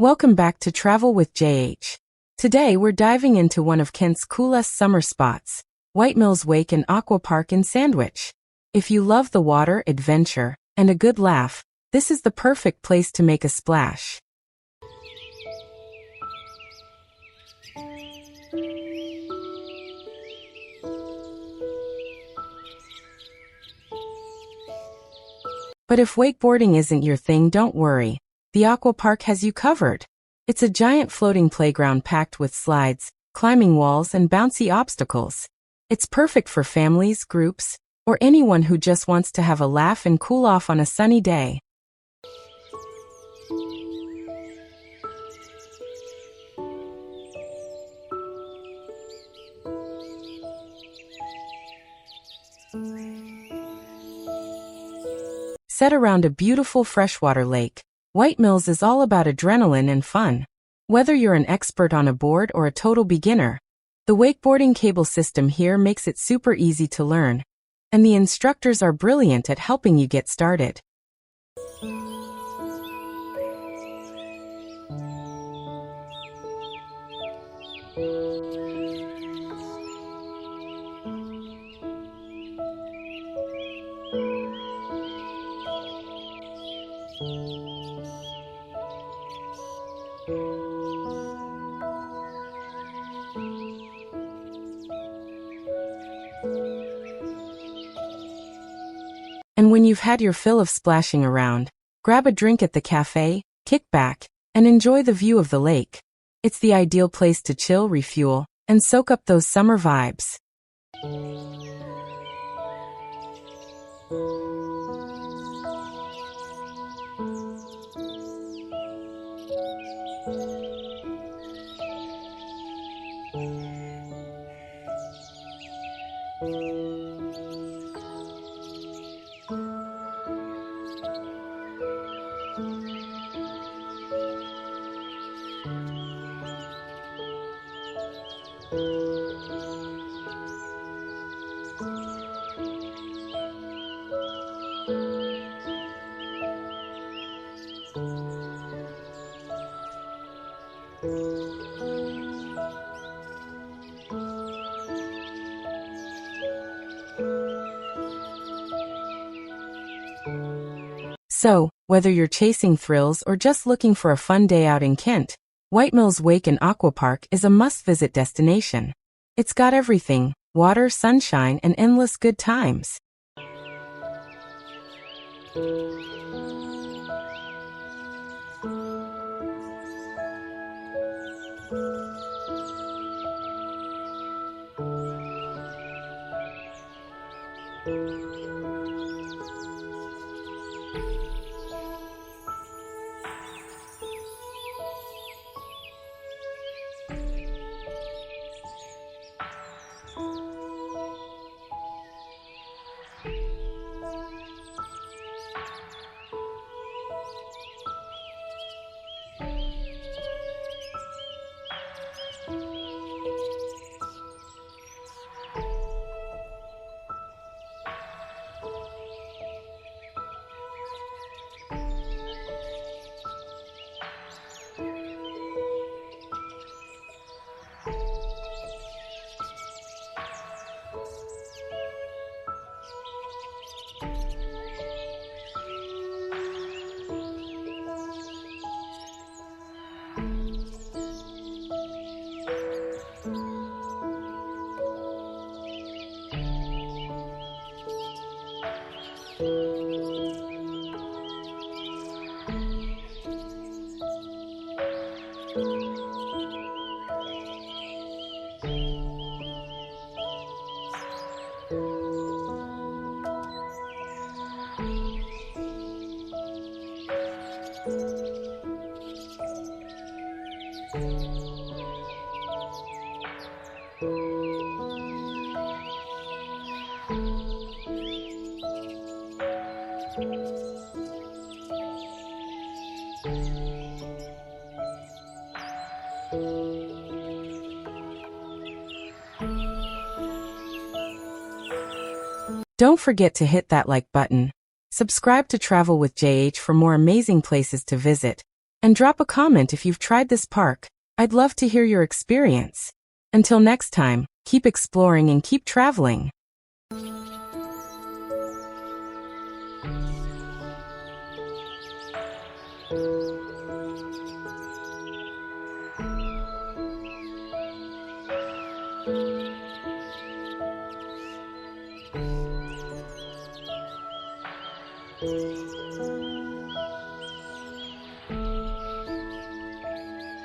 Welcome back to Travel with JH. Today we're diving into one of Kent's coolest summer spots, Whitemills Wake and Aqua Park in Sandwich. If you love the water, adventure, and a good laugh, this is the perfect place to make a splash. But if wakeboarding isn't your thing, don't worry. The Aqua Park has you covered. It's a giant floating playground packed with slides, climbing walls, and bouncy obstacles. It's perfect for families, groups, or anyone who just wants to have a laugh and cool off on a sunny day. Set around a beautiful freshwater lake, Whitemills is all about adrenaline and fun. Whether you're an expert on a board or a total beginner, the wakeboarding cable system here makes it super easy to learn, and the instructors are brilliant at helping you get started. And when you've had your fill of splashing around, grab a drink at the café, kick back, and enjoy the view of the lake. It's the ideal place to chill, refuel, and soak up those summer vibes. So, whether you're chasing thrills or just looking for a fun day out in Kent, Whitemills Wake and Aqua Park is a must-visit destination. It's got everything: water, sunshine, and endless good times. Don't forget to hit that like button. Subscribe to Travel with JH for more amazing places to visit, And drop a comment if you've tried this park. I'd love to hear your experience. Until next time, keep exploring and keep traveling.